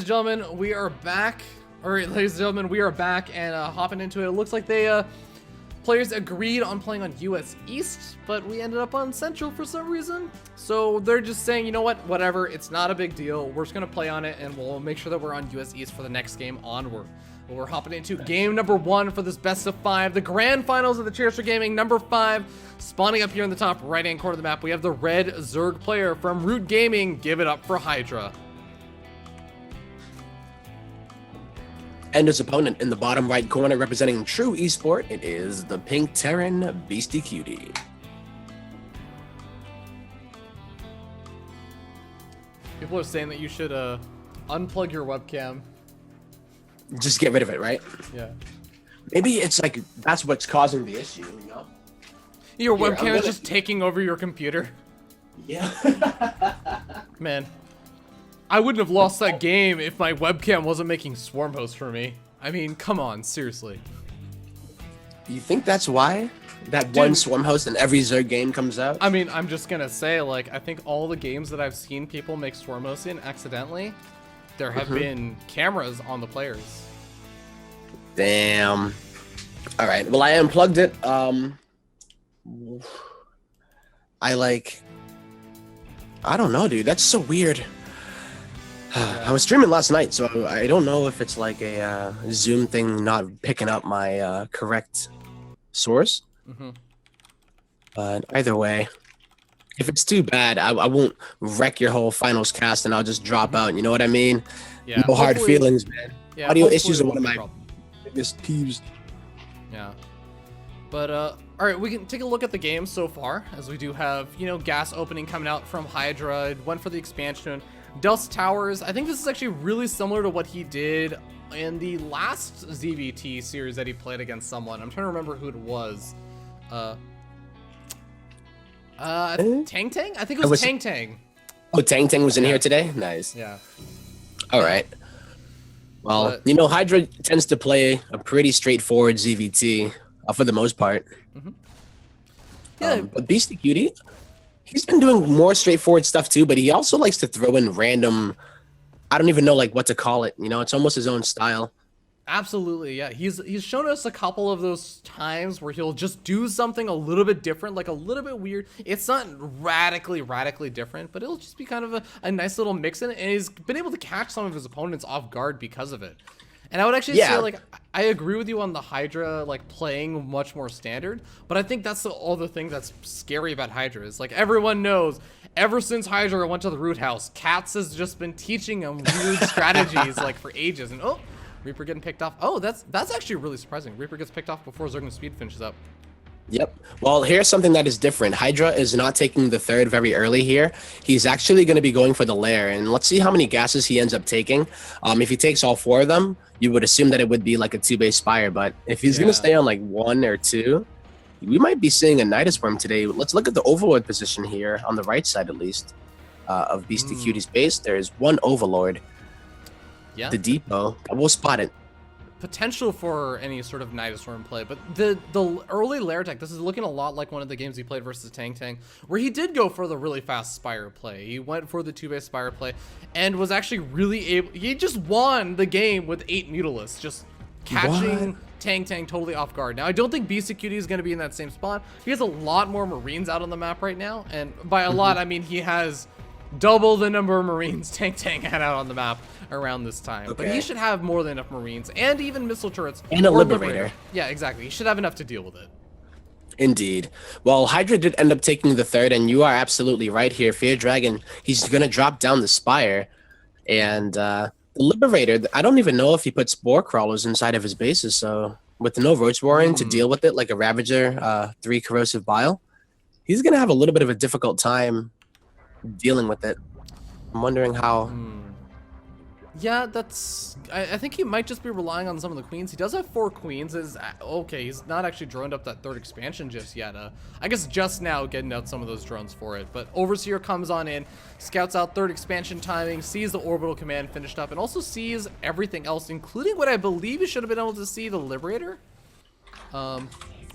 and gentlemen, we are back. Alright, ladies and gentlemen, we are back and hopping into it. It looks like players agreed on playing on US East, but we ended up on Central for some reason. So they're just saying, you know what, whatever, it's not a big deal. We're just gonna play on it and we'll make sure that we're on US East for the next game onward. Well, we're hopping into game number 1 for this best of 5, the grand finals of the Chairs4Gaming number 5. Spawning up here in the top right-hand corner of the map, we have the red Zerg player from Root Gaming. Give it up for Hydra. And his opponent in the bottom right corner representing True Esport, it is the Pink Terran Beastyqt. People are saying that you should unplug your webcam. Just get rid of it, right? Yeah. Maybe it's like that's what's causing the issue, you know? Your webcam is just taking over your computer. Yeah. Man, I wouldn't have lost that game if my webcam wasn't making swarm hosts for me. I mean, come on, seriously. You think that's why? That one swarm host in every Zerg game comes out? I mean, I'm just gonna say, like, I think all the games that I've seen people make swarm hosts in accidentally, there have been cameras on the players. Damn. All right, well, I unplugged it. I don't know, dude. That's so weird. I was streaming last night, so I don't know if it's like a Zoom thing not picking up my correct source. But either way, if it's too bad, I won't wreck your whole finals cast and I'll just drop out. You know what I mean? Yeah. No hard feelings, man. Yeah, audio issues are one of my biggest peeves. Yeah. But, all right, we can take a look at the game so far, as we do have, you know, gas opening coming out from Hydra. It went for the expansion. Dust Towers. I think this is actually really similar to what he did in the last ZvT series that he played against someone. I'm trying to remember who it was. Tang Tang? I think it was Tang Tang. Oh, Tang Tang was in here today? Nice. Yeah. All right. Well, you know, Hydra tends to play a pretty straightforward ZvT for the most part. Yeah. But Beastyqt, he's been doing more straightforward stuff too, but he also likes to throw in random, I don't even know like what to call it. You know, it's almost his own style. Absolutely, yeah. He's shown us a couple of those times where he'll just do something a little bit different, like a little bit weird. It's not radically different, but it'll just be kind of a nice little mix in it, and he's been able to catch some of his opponents off guard because of it. And I would actually say, like, I agree with you on the Hydra, like, playing much more standard, but I think that's the other thing that's scary about Hydra is, like, everyone knows, ever since Hydra went to the root house, Katz has just been teaching him weird strategies, like, for ages, and oh, Reaper getting picked off. Oh, that's actually really surprising. Reaper gets picked off before Zerg speed finishes up. Yep. Well, here's something that is different. Hydra is not taking the third very early here. He's actually going to be going for the lair, and let's see how many gases he ends up taking. If he takes all 4 of them, you would assume that it would be like a 2-base spire, but if he's going to stay on like 1 or 2, we might be seeing a Nidus Worm today. Let's look at the Overlord position here, on the right side at least, of Beastyqt's base. There is 1 Overlord. Yeah. The depot. We'll spot it. Potential for any sort of Nidus Worm play, but the early lair tech, this is looking a lot like one of the games he played versus Tang Tang, where he did go for the really fast Spire play. He went for the 2-base Spire play and was actually really able, he just won the game with 8 Mutalisks, just catching Tang Tang totally off guard. Now, I don't think Beastyqt is going to be in that same spot. He has a lot more Marines out on the map right now, and by a lot, I mean he has double the number of Marines Tang Tang had out on the map around this time. But he should have more than enough Marines and even missile turrets. And a Liberator. Yeah, exactly. He should have enough to deal with it. Indeed. Well, Hydra did end up taking the third, and you are absolutely right here. Fear Dragon, he's going to drop down the Spire. And the Liberator, I don't even know if he put Spore Crawlers inside of his bases, so with no Roach Warren to deal with it, like a Ravager, 3 Corrosive Bile, he's going to have a little bit of a difficult time dealing with it. I'm wondering how... Yeah, I think he might just be relying on some of the queens. He does have 4 queens. Okay, he's not actually droned up that 3rd expansion just yet. I guess just now getting out some of those drones for it. But Overseer comes on in, scouts out 3rd expansion timing, sees the orbital command finished up, and also sees everything else, including what I believe he should have been able to see, the Liberator.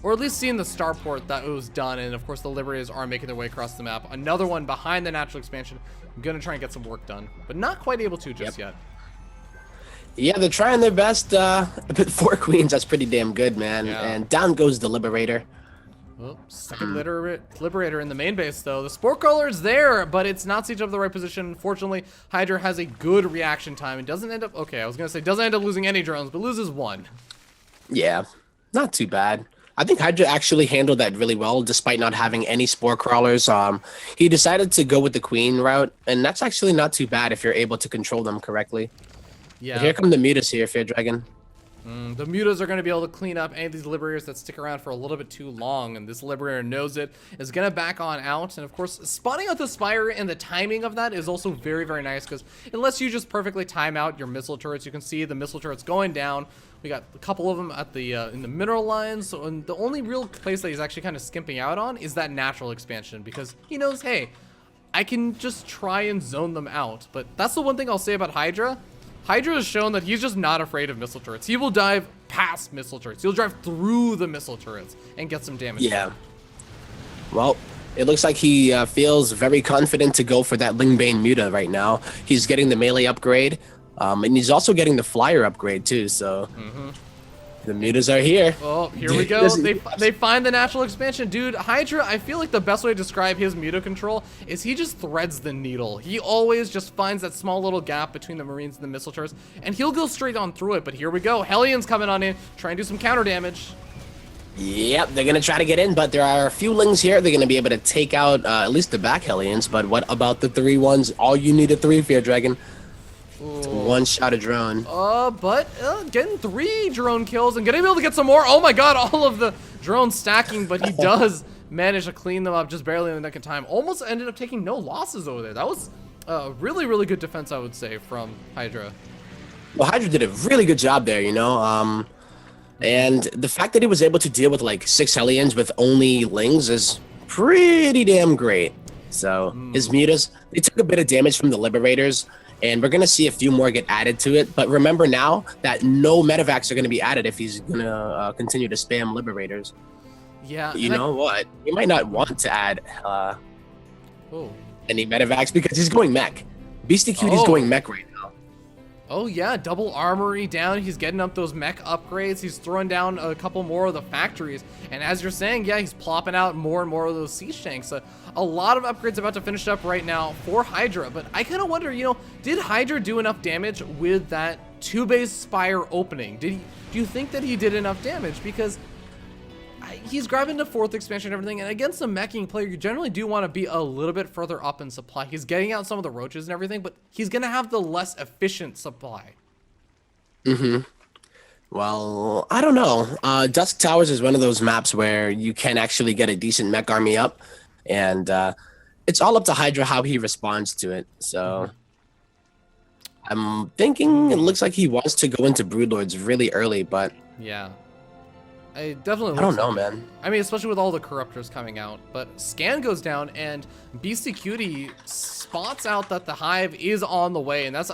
Or at least seeing the starport that was done, and of course the Liberators are making their way across the map. Another one behind the natural expansion. I'm gonna try and get some work done, but not quite able to just yet. Yeah, they're trying their best. But 4 queens, that's pretty damn good, man. Yeah. And down goes the Liberator. Oh, second Liberator in the main base, though. The Spore Crawler is there, but it's not sieged up to the right position. Unfortunately, Hydra has a good reaction time and doesn't end up... Okay, I was going to say doesn't end up losing any drones, but loses 1. Yeah, not too bad. I think Hydra actually handled that really well, despite not having any Spore Crawlers. He decided to go with the Queen route, and that's actually not too bad if you're able to control them correctly. Yeah. But here come the mutas here, Fear Dragon. The mutas are going to be able to clean up any of these Liberators that stick around for a little bit too long, and this Liberator knows it, is going to back on out, and of course, spawning out the Spire and the timing of that is also very, very nice, because unless you just perfectly time out your missile turrets, you can see the missile turrets going down. We got a couple of them at the in the mineral lines, so and the only real place that he's actually kind of skimping out on is that natural expansion, because he knows, hey, I can just try and zone them out. But that's the one thing I'll say about Hydra. Hydra has shown that he's just not afraid of missile turrets. He will dive past missile turrets. He'll drive through the missile turrets and get some damage. Yeah. Well, it looks like he feels very confident to go for that Lingbane Muta right now. He's getting the melee upgrade, and he's also getting the flyer upgrade too, so... The mutas are here. Oh, here we go. They find the natural expansion. Dude, Hydra, I feel like the best way to describe his muta control is he just threads the needle. He always just finds that small little gap between the Marines and the missile turrets, and he'll go straight on through it. But here we go. Hellions coming on in, trying to do some counter damage. Yep, they're going to try to get in, but there are a few lings here. They're going to be able to take out at least the back Hellions, but what about the 3 ones? All you need a 3, Fear Dragon. It's a one-shot a drone. But getting 3 drone kills and getting able to get some more. Oh my god, all of the drones stacking, but he does manage to clean them up just barely in the nick of time. Almost ended up taking no losses over there. That was a really, really good defense, I would say, from Hydra. Well, Hydra did a really good job there, you know. And the fact that he was able to deal with like 6 Hellions with only lings is pretty damn great. So his mutas, they took a bit of damage from the Liberators. And we're going to see a few more get added to it. But remember now that no medevacs are going to be added if he's going to continue to spam Liberators. Yeah. You know what? He might not want to add any medevacs because he's going mech. Beastyqt is going mech right now. Oh yeah, double armory down. He's getting up those mech upgrades. He's throwing down a couple more of the factories. And as you're saying, yeah, he's plopping out more and more of those siege tanks. A lot of upgrades about to finish up right now for Hydra. But I kind of wonder, you know, did Hydra do enough damage with that 2-base Spire opening? Do you think that he did enough damage? Because he's grabbing the 4th expansion and everything, and against a meching player, you generally do want to be a little bit further up in supply. He's getting out some of the roaches and everything, but he's going to have the less efficient supply. Well, I don't know. Dusk Towers is one of those maps where you can actually get a decent mech army up, and it's all up to Hydra how he responds to it. So I'm thinking it looks like he wants to go into Broodlords really early, but... Yeah. I definitely don't know, man. I mean, especially with all the Corruptors coming out. But Scan goes down, and Beastyqt spots out that the Hive is on the way, and that's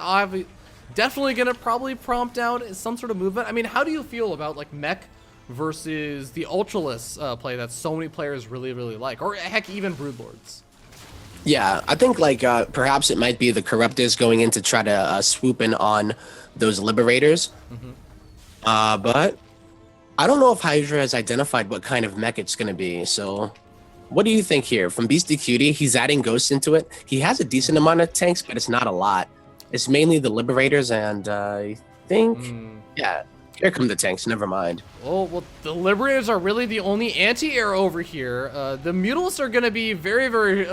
definitely going to probably prompt out some sort of movement. I mean, how do you feel about, like, mech versus the Ultralisk play that so many players really, really like? Or, heck, even Broodlords? Yeah, I think, like, perhaps it might be the Corruptors going in to try to swoop in on those Liberators. But... I don't know if Hydra has identified what kind of mech it's going to be, so what do you think here? From Beastyqt, he's adding ghosts into it. He has a decent amount of tanks, but it's not a lot. It's mainly the Liberators, and I think... Yeah, here come the tanks, never mind. Oh, well, the Liberators are really the only anti-air over here. The Mutalisks are going to be very, very...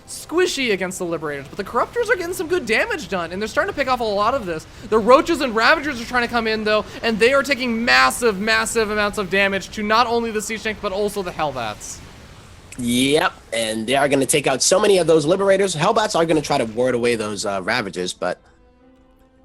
squishy against the Liberators, but the Corruptors are getting some good damage done, and they're starting to pick off a lot of this. The Roaches and Ravagers are trying to come in, though, and they are taking massive, massive amounts of damage to not only the Siege Tank, but also the Hellbats. Yep, and they are going to take out so many of those Liberators. Hellbats are going to try to ward away those Ravagers, but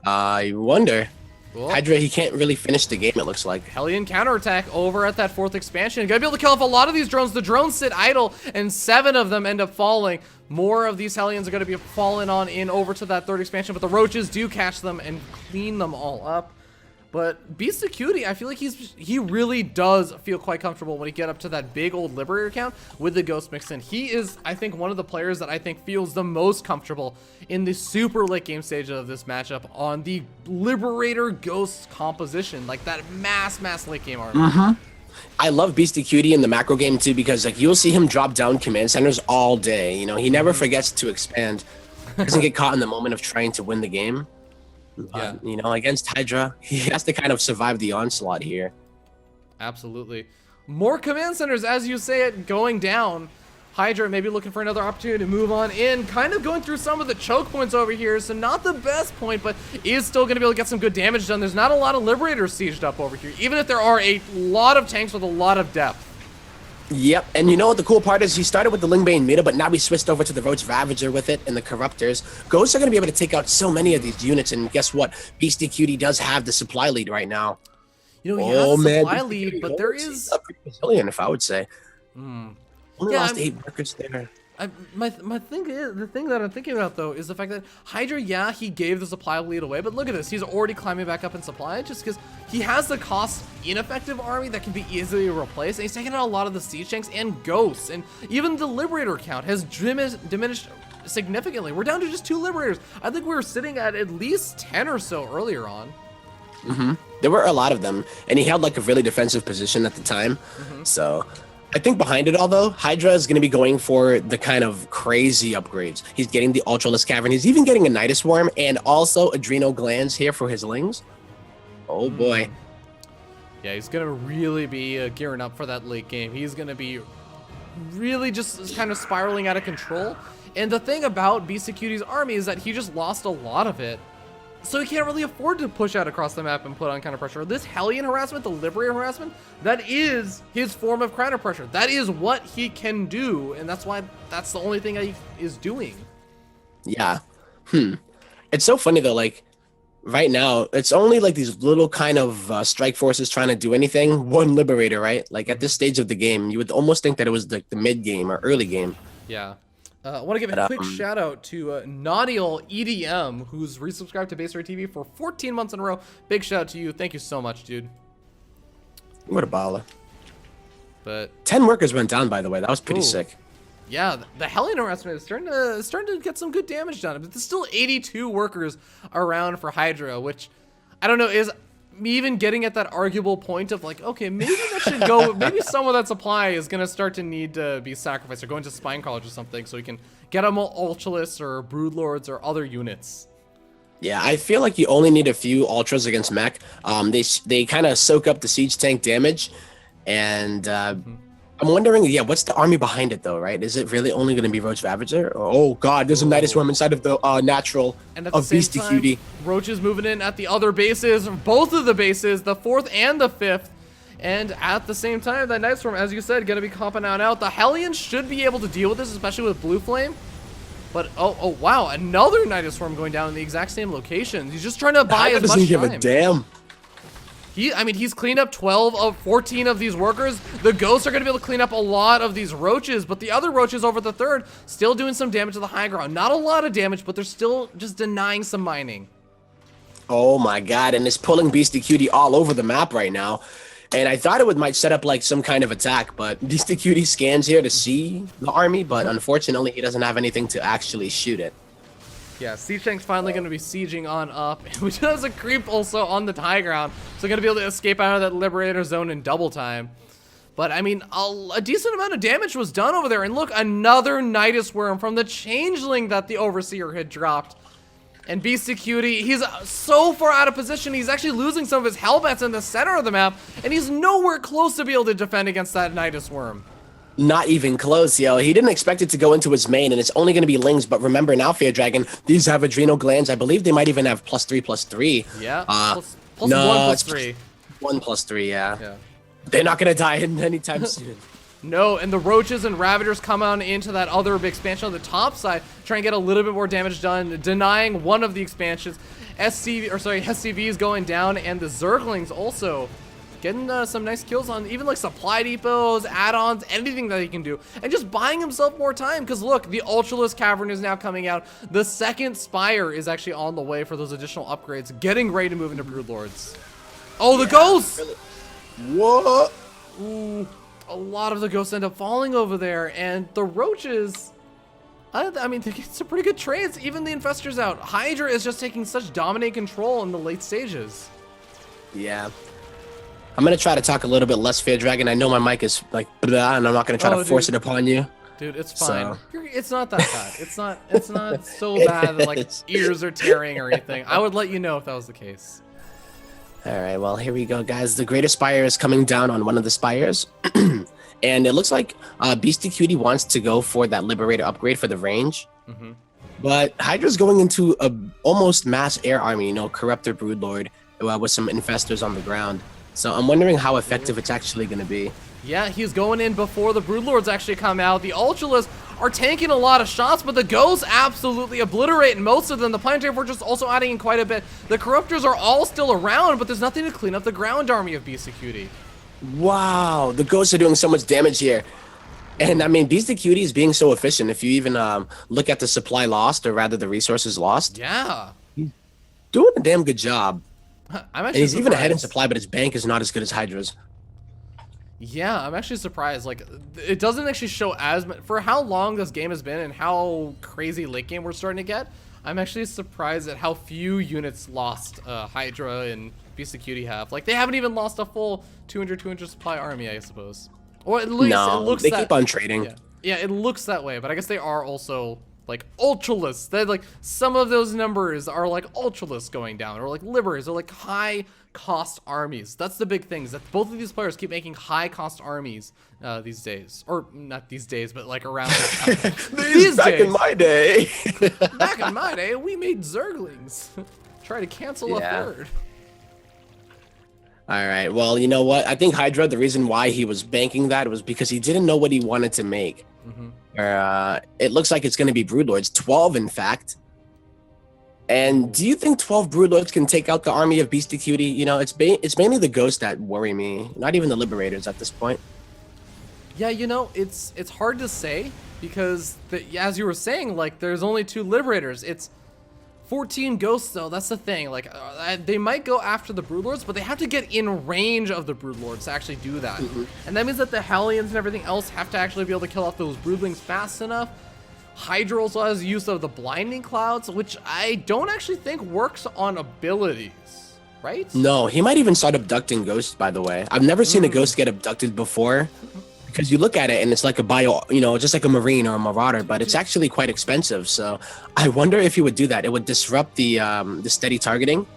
I wonder... Cool. Hydra, he can't really finish the game, it looks like. Hellion counterattack over at that 4th expansion. Gonna be able to kill off a lot of these drones. The drones sit idle, and 7 of them end up falling. More of these Hellions are gonna be falling on in over to that 3rd expansion, but the Roaches do catch them and clean them all up. But Beastyqt, I feel like he really does feel quite comfortable when he get up to that big old Liberator count with the Ghost mixed in. He is, I think, one of the players that I think feels the most comfortable in the super late game stage of this matchup on the Liberator Ghost composition, like that mass late game army. I love Beastyqt in the macro game too, because like you'll see him drop down command centers all day. You know, he never forgets to expand. Doesn't get caught in the moment of trying to win the game. Yeah. You know, against Hydra, he has to kind of survive the onslaught here. Absolutely. More command centers, as you say it, going down. Hydra maybe looking for another opportunity to move on in, kind of going through some of the choke points over here, so not the best point, but is still going to be able to get some good damage done. There's not a lot of Liberators sieged up over here, even if there are a lot of tanks with a lot of depth. Yep, and you know what the cool part is? He started with the Lingbane Meta, but now he switched over to the Roach Ravager with it and the Corruptors. Ghosts are going to be able to take out so many of these units, and guess what? Beastyqt does have the supply lead right now. You know, he has the supply lead, but there is... pretty resilient, if I would say. Only lost 8 workers there. The thing that I'm thinking about though is the fact that Hydra, yeah, he gave the supply lead away, but look at this, he's already climbing back up in supply just because he has the cost ineffective army that can be easily replaced, and he's taking out a lot of the siege tanks and ghosts, and even the Liberator count has diminished significantly. We're down to just 2 Liberators. I think we were sitting at least 10 or so earlier on. There were a lot of them, and he held like a really defensive position at the time. So I think behind it all, though, Hydra is going to be going for the kind of crazy upgrades. He's getting the Ultralisk Cavern. He's even getting a Nidus Worm and also Adrenal Glands here for his Lings. Oh, boy. Yeah, he's going to really be gearing up for that late game. He's going to be really just kind of spiraling out of control. And the thing about Beastyqt's army is that he just lost a lot of it. So he can't really afford to push out across the map and put on counter pressure. This Hellion harassment, the Liberator harassment, that is his form of counter pressure. That is what he can do, and that's why that's the only thing he is doing. Yeah. It's so funny though, like right now, it's only like these little kind of strike forces trying to do anything. One Liberator, right? Like at this stage of the game, you would almost think that it was like the mid game or early game. Yeah. I want to give a quick shout out to Naudial EDM, who's resubscribed to BaseTradeTV for 14 months in a row. Big shout out to you. Thank you so much, dude. What a baller. But 10 workers went down, by the way. That was pretty sick. Yeah, the Hellion harassment is starting to get some good damage done. But there's still 82 workers around for Hydra, which I don't know, is even getting at that arguable point of like, okay, maybe that should go, maybe some of that supply is going to start to need to be sacrificed or go into Spine College or something so we can get them Ultralists or Broodlords or other units. Yeah, I feel like you only need a few Ultras against mech. They kind of soak up the siege tank damage, and I'm wondering, yeah, what's the army behind it though, right? Is it really only going to be Roach Ravager? Oh god, there's a Nidus Worm inside of the natural and at of the same Beastyqt. time, Roach is moving in at the other bases, both of the bases, the 4th and the 5th. And at the same time, that Nidus Worm, as you said, going to be comping out. The Hellions should be able to deal with this, especially with Blue Flame. But, oh wow, another Nidus Worm going down in the exact same location. He's just trying to buy as much time. Doesn't give a damn. He's cleaned up 12 of 14 of these workers. The ghosts are going to be able to clean up a lot of these roaches, but the other roaches over the 3rd still doing some damage to the high ground. Not a lot of damage, but they're still just denying some mining. Oh my god, and it's pulling Beastyqt all over the map right now. And I thought it might set up like some kind of attack, but Beastyqt scans here to see the army, but unfortunately he doesn't have anything to actually shoot it. Yeah, Siege Tank's finally going to be sieging on up, which has a creep also on the high ground, so going to be able to escape out of that Liberator zone in double time. But, I mean, a decent amount of damage was done over there, and look, another Nidus Worm from the Changeling that the Overseer had dropped. And Beastyqt, he's so far out of position, he's actually losing some of his Hellbats in the center of the map, and he's nowhere close to be able to defend against that Nidus Worm. Not even close, yo. He didn't expect it to go into his main, and it's only going to be Lings. But remember now, Fear Dragon, these have Adrenal Glands. I believe they might even have +3/+3. Yeah, plus no, 1/+3. 1/+3, yeah. They're not going to die anytime soon. No, and the Roaches and Ravagers come on into that other expansion on the top side, trying to get a little bit more damage done, denying one of the expansions. SCVs going down, and the Zerglings also getting some nice kills on even like supply depots, add-ons, anything that he can do, and just buying himself more time. Because look, the Ultralisk Cavern is now coming out. The 2nd Spire is actually on the way for those additional upgrades, getting ready to move into Broodlords. Oh, the ghosts! Really. What? Ooh, a lot of the ghosts end up falling over there, and the roaches. I mean, it's a pretty good trades. Even the infestor's out. Hydra is just taking such dominant control in the late stages. Yeah. I'm gonna try to talk a little bit less, Fear Dragon. I know my mic is like blah, and I'm not gonna try to force it upon you. Dude, it's fine. It's not that bad. It's not so bad that like ears are tearing or anything. I would let you know if that was the case. All right, well, here we go, guys. The Greater Spire is coming down on one of the spires. And it looks like Beastyqt wants to go for that Liberator upgrade for the range. But Hydra's going into a almost mass air army, you know, Corruptor Broodlord, with some infestors on the ground. So I'm wondering how effective it's actually going to be. Yeah, he's going in before the Broodlords actually come out. The Ultralists are taking a lot of shots, but the Ghosts absolutely obliterate most of them. The Planetary Fortress also adding in quite a bit. The Corruptors are all still around, but there's nothing to clean up the ground army of Beastyqt. Wow, the Ghosts are doing so much damage here. And I mean, Beastyqt is being so efficient. If you even look at the supply lost, or rather the resources lost. Yeah. He's doing a damn good job. I'm And actually he's even ahead in surprised. supply, but his bank is not as good as Hydra's. Yeah, I'm actually surprised. Like, it doesn't actually show as much for how long this game has been and how crazy late game we're starting to get. I'm actually surprised at how few units lost Hydra and Beastyqt have. Like, they haven't even lost a full 200 supply army, I suppose. Or at least it looks they that. keep on trading. Yeah, it looks that way. But I guess they are also like ultralists. They like some of those numbers are like ultralists going down, or like liberators, or like high cost armies. That's the big thing, is that both of these players keep making high cost armies these days, or not these days, but like around this time. These Back days. in my day. Back in my day, we made Zerglings. Try to cancel a third. All right. Well, you know what? I think Hydra, the reason why he was banking that was because he didn't know what he wanted to make. It looks like it's going to be Broodlords, 12 in fact. And do you think 12 Broodlords can take out the army of Beastyqt? You know, it's mainly the Ghosts that worry me, not even the Liberators at this point. Yeah, you know, it's hard to say because as you were saying, like there's only 2 Liberators. It's 14 Ghosts though. That's the thing. Like they might go after the Broodlords, but they have to get in range of the Broodlords to actually do that. And that means that the Hellions and everything else have to actually be able to kill off those Broodlings fast enough. Hydra also has use of the Blinding Clouds, which I don't actually think works on abilities, right? No, he might even start abducting Ghosts, by the way. I've never seen a Ghost get abducted before. Because you look at it and it's like a just like a Marine or a Marauder, but it's actually quite expensive. So I wonder if you would do that. It would disrupt the steady targeting.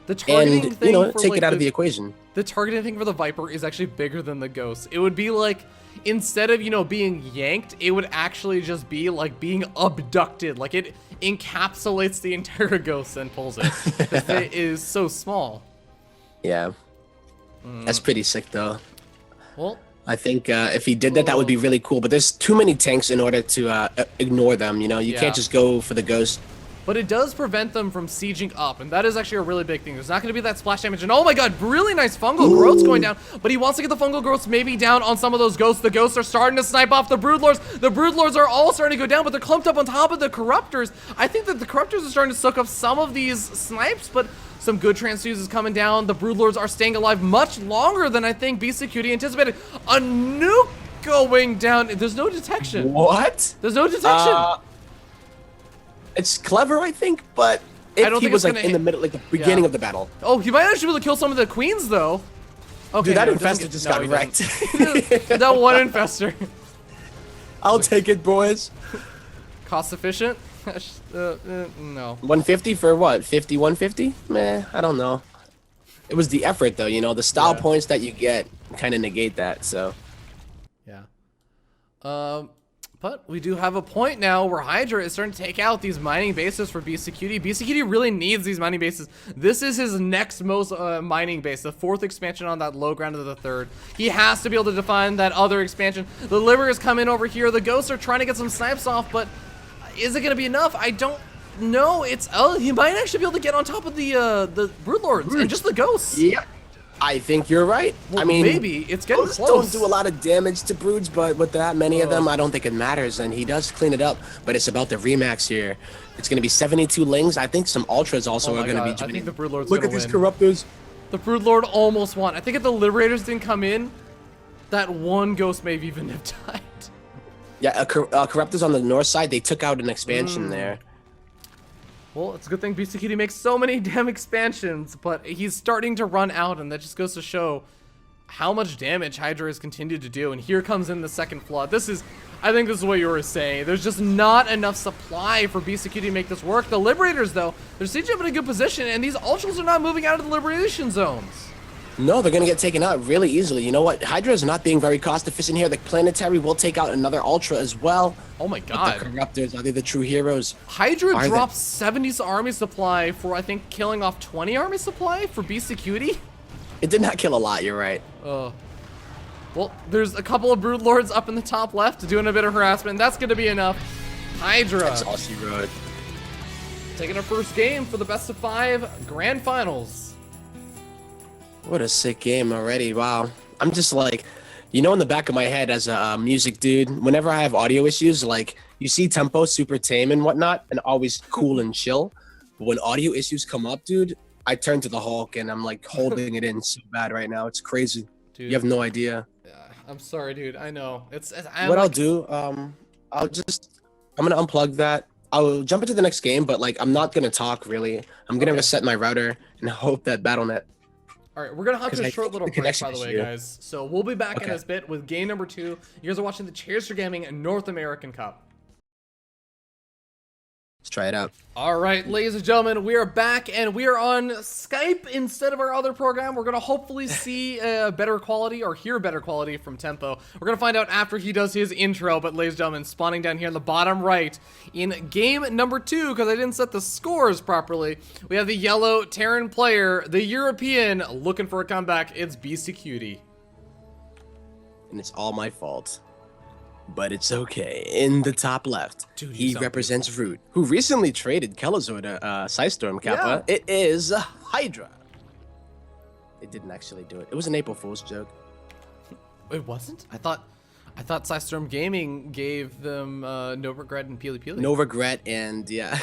The targeting and, thing for, take like, it out of the equation. The targeting thing for the Viper is actually bigger than the Ghost. It would be like, instead of, being yanked, it would actually just be like being abducted. Like it encapsulates the entire Ghost and pulls it. Because it is so small. Yeah. That's pretty sick though. Well, I think if he did that, that would be really cool. But there's too many tanks in order to ignore them. You know, you can't just go for the Ghost. But it does prevent them from sieging up, and that is actually a really big thing. There's not going to be that splash damage. And oh my god, really nice fungal growths going down. But he wants to get the fungal growths maybe down on some of those Ghosts. The Ghosts are starting to snipe off the Broodlords. The Broodlords are all starting to go down, but they're clumped up on top of the Corruptors. I think that the Corruptors are starting to soak up some of these snipes, but some good transfuses coming down. The Broodlords are staying alive much longer than I think Beastyqt anticipated. A nuke going down. There's no detection. What? There's no detection. It's clever, I think, but if he was like in the middle, like the beginning of the battle. Oh, he might actually be able to kill some of the queens, though. Okay, Dude, that infestor just got wrecked. That one infestor. I'll take it, boys. Cost efficient? No. 150 for what? 50, 150? Meh, I don't know. It was the effort, though, the style points that you get kind of negate that, so. Yeah. But we do have a point now where Hydra is starting to take out these mining bases for Beastyqt. Beastyqt really needs these mining bases. This is his next most mining base, the 4th expansion on that low ground of the 3rd. He has to be able to define that other expansion. The Liberators come in over here. The Ghosts are trying to get some snipes off, but is it going to be enough? I don't know. He might actually be able to get on top of the Broodlords and just the Ghosts. Yeah. I think you're right. Well, I mean, maybe it's getting Ghosts close. don't do a lot of damage to Broods, but with that many of them, I don't think it matters. And he does clean it up, but it's about the remax here. It's going to be 72 Lings. I think some Ultras also are going to be joining. I think the Broodlords Look at these Corruptors. The Broodlord almost won. I think if the Liberators didn't come in, that one Ghost may have even have died. Yeah, Corruptors on the north side, they took out an expansion there. Well, it's a good thing Beastyqt makes so many damn expansions, but he's starting to run out, and that just goes to show how much damage Hydra has continued to do. And here comes in the second flood. This is, I think this is what you were saying. There's just not enough supply for Beastyqt to make this work. The Liberators, though, they're sieging up in a good position, and these Ultras are not moving out of the Liberation zones. No, they're going to get taken out really easily. You know what? Hydra is not being very cost efficient here. The Planetary will take out another Ultra as well. Oh my god. But the Corruptors, are they the true heroes? Hydra dropped 70 army supply for, I think, killing off 20 army supply for Beastyqt. It did not kill a lot, you're right. Well, there's a couple of Broodlords up in the top left doing a bit of harassment. That's going to be enough. Hydra. That's all she wrote. Taking our first game for the best of 5 grand finals. What a sick game already. Wow. I'm just like, you know, in the back of my head as a music dude, whenever I have audio issues, like you see tempo super tame and whatnot and always cool and chill. But when audio issues come up, dude, I turn to the Hulk and I'm like holding it in so bad right now. It's crazy. Dude, you have no idea. I'm sorry, dude. I know. I'll do, I'm gonna unplug that. I'll jump into the next game, but like I'm not gonna talk really. I'm gonna reset my router and hope that BattleNet. All right, we're gonna hop to a short little break, by the way, guys. So we'll be back in this bit with game number 2. You guys are watching the Chairs4Gaming North American Cup. Let's try it out. All right, ladies and gentlemen, we are back, and we are on Skype instead of our other program. We're going to hopefully see better quality or hear better quality from Tempo. We're going to find out after he does his intro, but ladies and gentlemen, spawning down here in the bottom right in game number 2, because I didn't set the scores properly, we have the yellow Terran player, the European, looking for a comeback. It's Beastyqt. And it's all my fault. But it's okay. In the top left, dude, he represents Root, who recently traded Kelazor to Psystorm Kappa. Yeah. It is Hydra. It didn't actually do it. It was an April Fool's joke. It wasn't? I thought Psystorm Gaming gave them No Regret and Peely Peely. No Regret and yeah.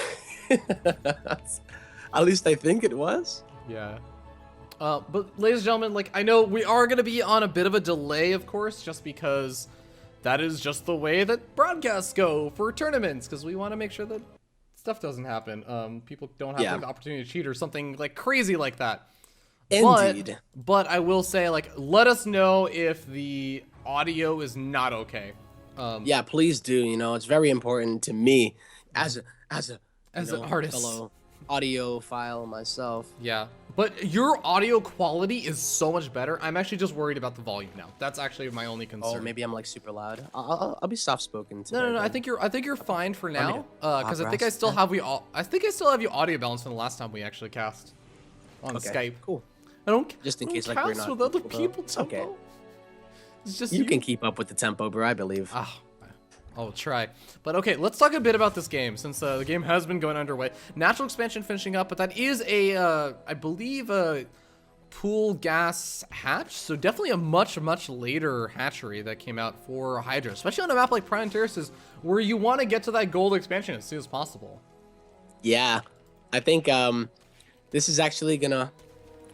At least I think it was. Yeah. But ladies and gentlemen, like I know we are going to be on a bit of a delay, of course, just because that is just the way that broadcasts go for tournaments, because we want to make sure that stuff doesn't happen. People don't have like, the opportunity to cheat or something like crazy like that. Indeed. But I will say, like, let us know if the audio is not okay. Yeah, please do. You know, it's very important to me as an artist, fellow audiophile myself. Yeah, but your audio quality is so much better. I'm actually just worried about the volume now. That's actually my only concern. Oh, maybe I'm like super loud. I'll be soft spoken. No. I think you're fine for now. Because I think I still have you audio balanced from the last time we actually cast on Skype. Cool. I don't just in case like we're not with other people. Tempo. Okay. It's just you can keep up with the tempo, bro. I believe. I'll try. But okay, let's talk a bit about this game, since the game has been going underway. Natural expansion finishing up, but that is a, I believe, a pool gas hatch. So definitely a much later hatchery that came out for Hydra, especially on a map like Prime Terraces, where you want to get to that gold expansion as soon as possible. Yeah, I think this is actually gonna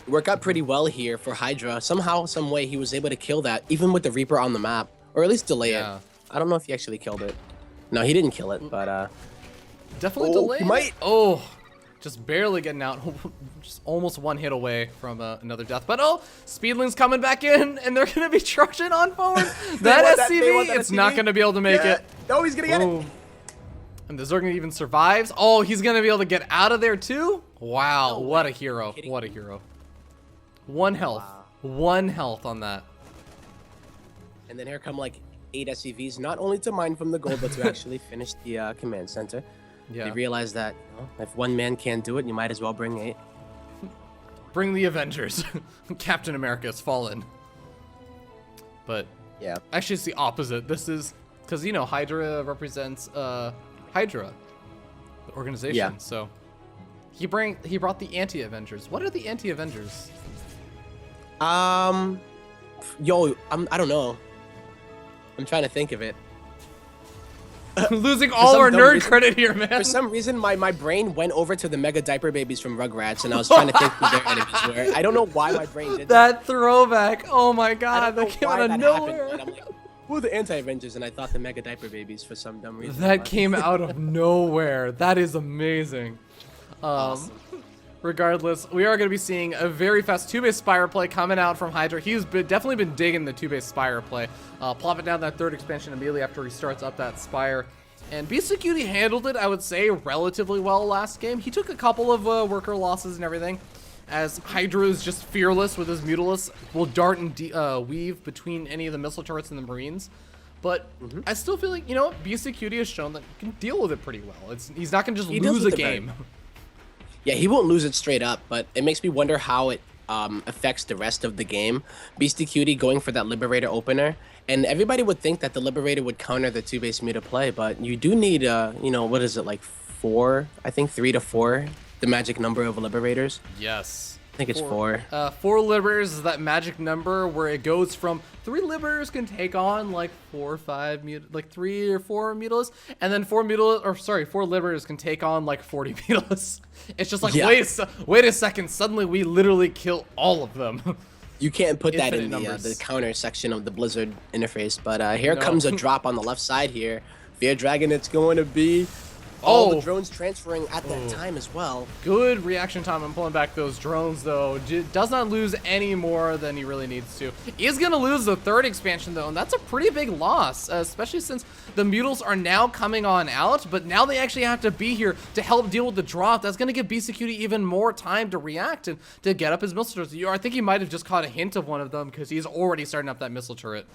work out pretty well here for Hydra. Somehow, some way, he was able to kill that, even with the Reaper on the map, or at least delay it. I don't know if he actually killed it. No, he didn't kill it, but definitely delayed. He might. Oh, just barely getting out. Just almost one hit away from another death. But Speedling's coming back in, and they're gonna be charging on forward. that SCV, it's not gonna be able to make it. No, he's gonna get it. And the Zerg even survives. Oh, he's gonna be able to get out of there too. Wow, what a hero! What a hero! 1 health, 1 health on that. And then here come like 8 SCVs, not only to mine from the gold, but to actually finish the command center. Yeah. They realize that if one man can't do it, you might as well bring 8. Bring the Avengers. Captain America's fallen. But yeah, actually it's the opposite. This is because you know Hydra represents Hydra, the organization. Yeah. So he brought the anti-Avengers. What are the anti-Avengers? I don't know. I'm trying to think of it. Losing all our nerd reason, credit here, man. For some reason, my brain went over to the Mega Diaper Babies from Rugrats, and I was trying to think who their enemies were. I don't know why my brain did that throwback. Oh my god, that that came out of nowhere. Happened, I'm like, who are the anti-Avengers? And I thought the Mega Diaper Babies for some dumb reason. That came out of nowhere. That is amazing. Awesome. Regardless, we are going to be seeing a very fast 2-base Spire play coming out from Hydra. He's definitely been digging the 2-base Spire play. Plop it down that third expansion immediately after he starts up that Spire. And Beastyqt handled it, I would say, relatively well last game. He took a couple of worker losses and everything, as Hydra is just fearless with his Mutalisk, will dart and weave between any of the missile turrets and the Marines. But I still feel like, you know what, Beastyqt has shown that he can deal with it pretty well. He's not going to just lose a game. Yeah, he won't lose it straight up, but it makes me wonder how it affects the rest of the game. Beastyqt going for that Liberator opener, and everybody would think that the Liberator would counter the 2-base Muta play, but you do need, you know, what is it, like 4? I think 3 to 4, the magic number of Liberators. Yes. I think it's 4. 4 Liberators is that magic number where it goes from 3 Liberators can take on like 4 or 5, like 3 or 4 Mutalisks, and then 4 Liberators can take on like 40 Mutalisks. It's just like, wait a second, suddenly we literally kill all of them. You can't put that in numbers. the counter section of the Blizzard interface, but here comes a drop on the left side here. Fear Dragon, it's going to be all the drones transferring at that time as well. Good reaction time. I'm pulling back those drones, though. Does not lose any more than he really needs to. He is going to lose the third expansion, though, and that's a pretty big loss, especially since the Mutals are now coming on out, but now they actually have to be here to help deal with the drop. That's going to give Beastyqt even more time to react and to get up his missile turrets. I think he might have just caught a hint of one of them because he's already starting up that missile turret.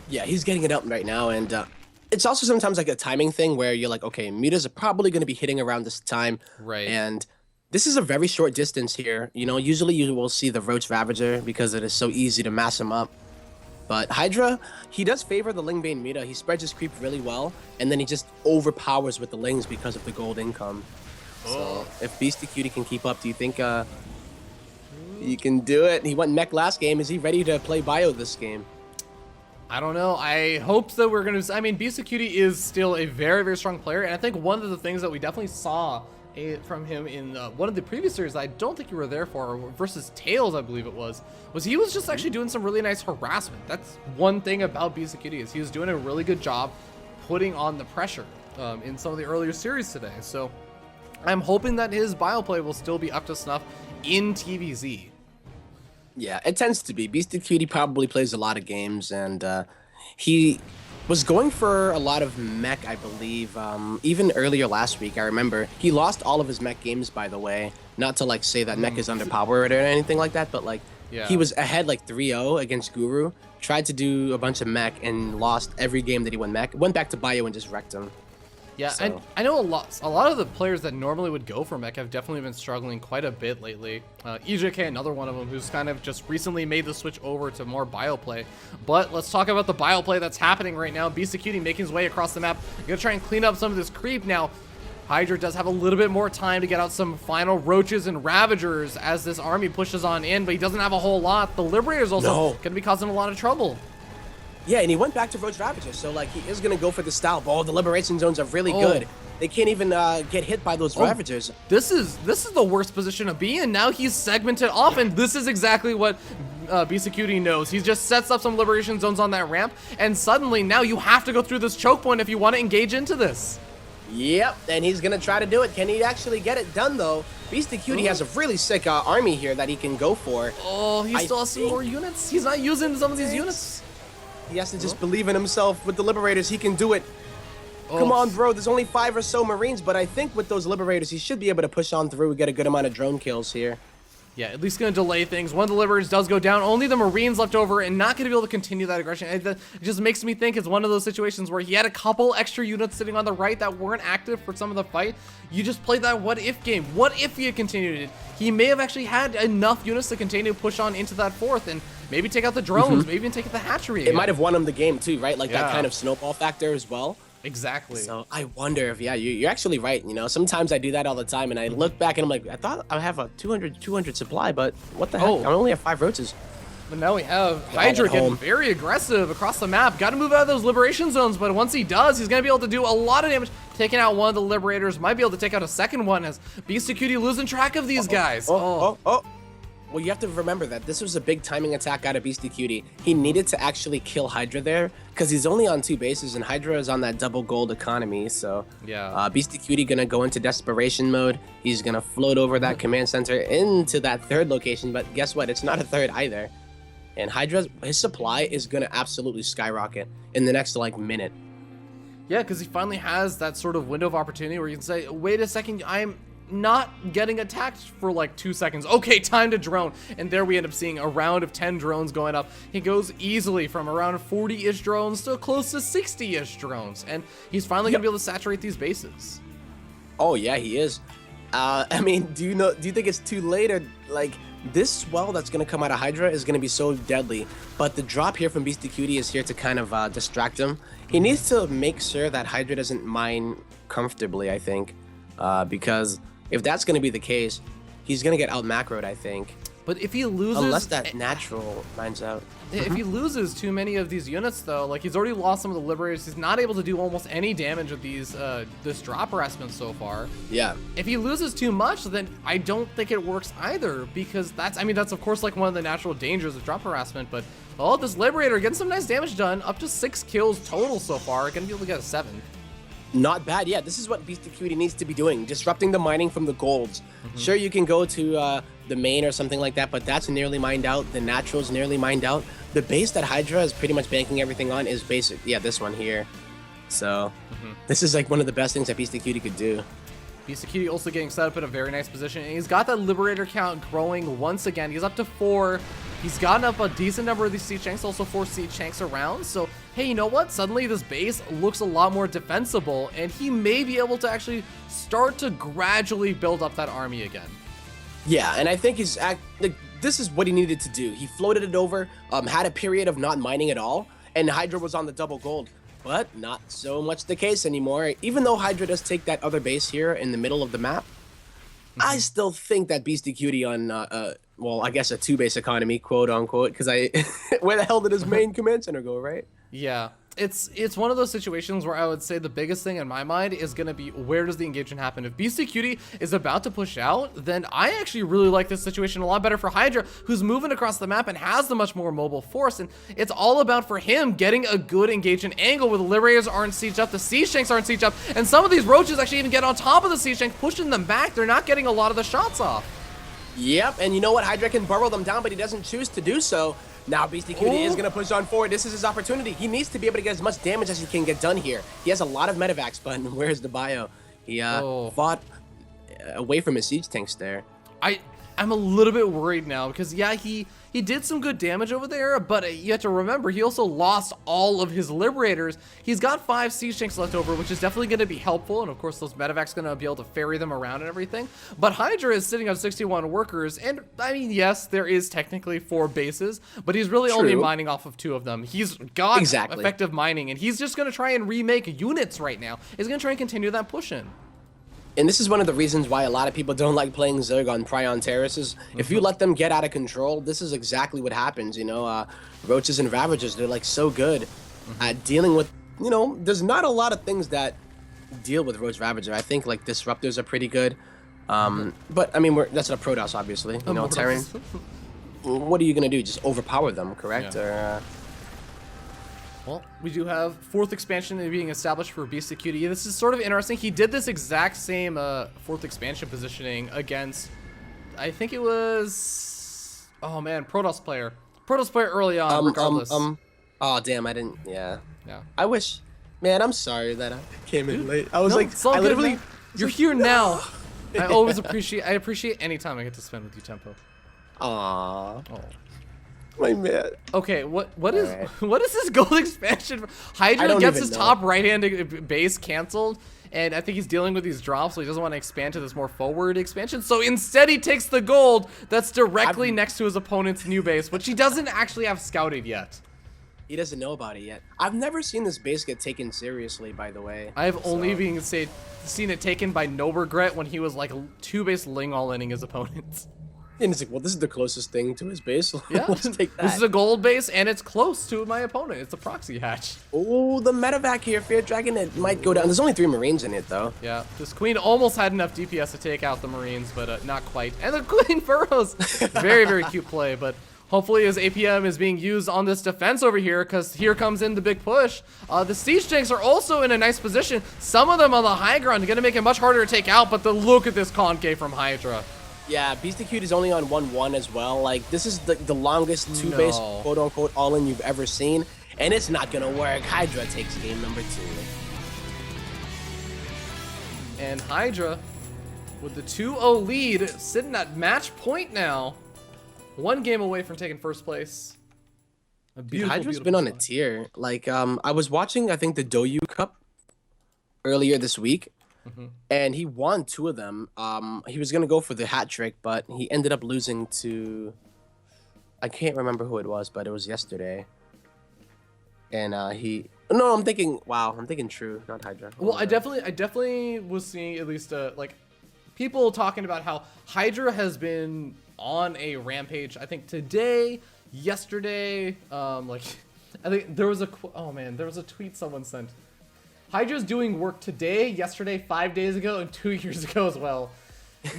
Yeah, he's getting it up right now, and it's also sometimes like a timing thing where you're like, okay, Mutas are probably going to be hitting around this time. Right. And this is a very short distance here. You know, usually you will see the Roach Ravager because it is so easy to mass him up. But Hydra, he does favor the Lingbane Muta. He spreads his creep really well, and then he just overpowers with the Lings because of the gold income. So if Beastyqt can keep up, do you think he can do it? He went mech last game. Is he ready to play bio this game? I don't know. I hope that we're going to... I mean, Beastyqt is still a very, very strong player, and I think one of the things that we definitely saw from him in one of the previous series I don't think you were there for, versus Tails, I believe it was he was just actually doing some really nice harassment. That's one thing about Beastyqt, is he was doing a really good job putting on the pressure in some of the earlier series today. So I'm hoping that his bio play will still be up to snuff in TVZ. Yeah, it tends to be. Beastyqt probably plays a lot of games, and he was going for a lot of mech, I believe. Even earlier last week, I remember he lost all of his mech games, by the way. Not to like say that mech is underpowered or anything like that, but like he was ahead like 3-0 against Guru. Tried to do a bunch of mech and lost every game that he went mech. Went back to bio and just wrecked him. Yeah, so. I know a lot of the players that normally would go for mech have definitely been struggling quite a bit lately. EJK, another one of them, who's kind of just recently made the switch over to more bio play. But let's talk about the bio play that's happening right now. Beastyqt making his way across the map. Gonna try and clean up some of this creep now. Hydra does have a little bit more time to get out some final Roaches and Ravagers as this army pushes on in, but he doesn't have a whole lot. The Liberator's also gonna be causing a lot of trouble. Yeah, and he went back to Roach Ravager, so like he is gonna go for the style ball. The liberation zones are really good. They can't even get hit by those Ravagers. This is the worst position to be in. Now he's segmented off, and this is exactly what Beastyqt knows. He just sets up some liberation zones on that ramp, and suddenly now you have to go through this choke point if you want to engage into this. Yep, and he's gonna try to do it. Can he actually get it done though? Beastyqt has a really sick army here that he can go for. Oh, he still has some more units. He's not using some of these units. He has to just believe in himself. With the Liberators, he can do it. Come on, bro. There's only 5 or so Marines, but I think with those Liberators, he should be able to push on through and get a good amount of drone kills here. Yeah, at least going to delay things. One of the Liberators does go down. Only the Marines left over and not going to be able to continue that aggression. It just makes me think it's one of those situations where he had a couple extra units sitting on the right that weren't active for some of the fight. You just played that what-if game. What if he had continued it? He may have actually had enough units to continue to push on into that fourth and maybe take out the drones, maybe even take out the hatchery again. It might have won him the game too, right? Like that kind of snowball factor as well. Exactly. So I wonder if, you're actually right. You know, sometimes I do that all the time, and I look back and I'm like, I thought I have a 200 supply, but what the heck? I only have 5 roaches. But now we have Hydra getting very aggressive across the map. Got to move out of those liberation zones, but once he does, he's going to be able to do a lot of damage. Taking out one of the liberators, might be able to take out a second one as Beastyqt losing track of these guys. Well, you have to remember that this was a big timing attack out of Beastyqt. He needed to actually kill Hydra there because he's only on 2 bases and Hydra is on that double gold economy. So yeah, Beastyqt gonna go into desperation mode. He's gonna float over that command center into that 3rd location, but guess what? It's not a 3rd either. And Hydra's his supply is gonna absolutely skyrocket in the next like minute. Yeah, because he finally has that sort of window of opportunity where you can say, wait a second, I'm not getting attacked for like 2 seconds. Okay, time to drone. And there we end up seeing a round of 10 drones going up. He goes easily from around 40-ish drones to close to 60-ish drones. And he's finally gonna be able to saturate these bases. Oh yeah, he is. I mean, do you think it's too late, or like this swell that's gonna come out of Hydra is gonna be so deadly? But the drop here from Beastyqt is here to kind of distract him. He needs to make sure that Hydra doesn't mine comfortably, I think, because if that's gonna be the case, he's gonna get out macroed, I think. But if he loses, unless that natural mines out. If he loses too many of these units, though, like he's already lost some of the liberators, he's not able to do almost any damage with these this drop harassment so far. Yeah. If he loses too much, then I don't think it works either, because that's of course like one of the natural dangers of drop harassment. But this liberator getting some nice damage done, up to 6 kills total so far, gonna be able to get a 7th. Not bad. Yeah, this is what Beastyqt needs to be doing, disrupting the mining from the golds. Sure, you can go to the main or something like that, but that's nearly mined out. The natural's nearly mined out. The base that Hydra is pretty much banking everything on is basic. Yeah, this one here. So this is like one of the best things that Beastyqt could do. Beastyqt also getting set up in a very nice position, and he's got that liberator count growing once again. He's up to 4. He's gotten up a decent number of these siege tanks, also 4 siege tanks around. So, hey, you know what? Suddenly this base looks a lot more defensible, and he may be able to actually start to gradually build up that army again. Yeah, and I think this is what he needed to do. He floated it over, had a period of not mining at all, and Hydra was on the double gold. But not so much the case anymore. Even though Hydra does take that other base here in the middle of the map, I still think that Beastyqt on, well, I guess a 2-base economy, quote unquote, because where the hell did his main command center go, right? Yeah, it's one of those situations where I would say the biggest thing in my mind is going to be, where does the engagement happen? If Beastyqt is about to push out, then I actually really like this situation a lot better for Hydra, who's moving across the map and has the much more mobile force. And it's all about, for him, getting a good engagement angle where the liberators aren't sieged up, the siege tanks aren't sieged up, and some of these roaches actually even get on top of the siege tank, pushing them back. They're not getting a lot of the shots off. Yep, and you know what? Hydra can burrow them down, but he doesn't choose to do so. Now Beastyqt is going to push on forward. This is his opportunity. He needs to be able to get as much damage as he can get done here. He has a lot of medevacs, but where's the bio? He fought away from his siege tanks there. I'm a little bit worried now because, yeah, he did some good damage over there, but you have to remember, he also lost all of his liberators. He's got 5 siege tanks left over, which is definitely going to be helpful, and of course those medevacs going to be able to ferry them around and everything. But Hydra is sitting on 61 workers, and I mean, yes, there is technically 4 bases, but he's really only mining off of 2 of them. He's got effective mining, and he's just going to try and remake units right now. He's going to try and continue that push in. And this is one of the reasons why a lot of people don't like playing Zerg on Prion terraces. If you let them get out of control, this is exactly what happens, you know. Roaches and Ravagers, they're like so good at dealing with, you know, there's not a lot of things that deal with Roach Ravager. I think like Disruptors are pretty good. But I mean, that's a Protoss, obviously, you know, Terran. What are you going to do? Just overpower them, correct? Yeah. Well, we do have 4th expansion being established for Beastyqt. This is sort of interesting. He did this exact same 4th expansion positioning against, I think it was, oh man, Protoss player early on, regardless. Oh damn, I didn't. Yeah. I wish, man. I'm sorry that I came in late. I was I literally. You're here now. I always appreciate any time I get to spend with you, Tempo. Aww. Oh. My man. Okay, what is this gold expansion? Hydra gets his top right-hand base canceled, and I think he's dealing with these drops, so he doesn't want to expand to this more forward expansion. So instead, he takes the gold that's directly next to his opponent's new base, which he doesn't actually have scouted yet. He doesn't know about it yet. I've never seen this base get taken seriously, by the way. I've only seen it taken by No Regret when he was like 2 base ling all-inning his opponents. And it's like, well, this is the closest thing to his base. Yeah, Let's take that. this is a gold base, and it's close to my opponent. It's a proxy hatch. Oh, the medevac here, Fear Dragon. It might go down. There's only 3 Marines in it, though. Yeah, this queen almost had enough DPS to take out the Marines, but not quite. And the queen burrows. Very, very cute play, but hopefully his APM is being used on this defense over here, because here comes in the big push. The siege tanks are also in a nice position. Some of them on the high ground are going to make it much harder to take out, but look at this concave from Hydra. Yeah, Beastyqt is only on 1-1 as well. Like, this is the longest 2-base, quote-unquote, all-in you've ever seen. And it's not going to work. Hydra takes game number 2. And Hydra, with the 2-0 lead, sitting at match point now. 1 game away from taking first place. A beautiful, Hydra's beautiful been on a spot. tier. Like, I was watching, I think, the Doyu Cup earlier this week. And he won 2 of them. He was gonna go for the hat trick, but he ended up losing to, I can't remember who it was, but it was yesterday. And no, I'm thinking True, not Hydra. Well, I definitely was seeing at least like people talking about how Hydra has been on a rampage. I think today, yesterday, like I think there was there was a tweet someone sent. Hydra's doing work today, yesterday, 5 days ago, and 2 years ago as well.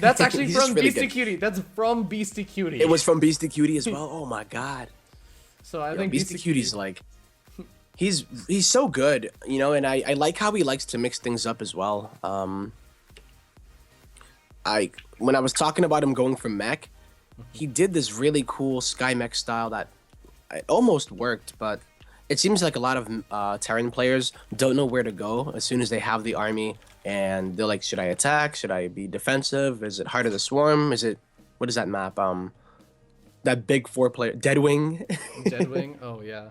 That's actually from really Beastyqt. That's from Beastyqt. It was from Beastyqt as well. Oh my god. So I think Beastyqt's like, he's so good, you know, and I like how he likes to mix things up as well. When I was talking about him going for mech, he did this really cool sky mech style that it almost worked, but it seems like a lot of Terran players don't know where to go as soon as they have the army, and they're like, should I attack? Should I be defensive? Is it Heart of the Swarm? Is it, what is that map? That big 4-player, Deadwing? Deadwing, oh yeah.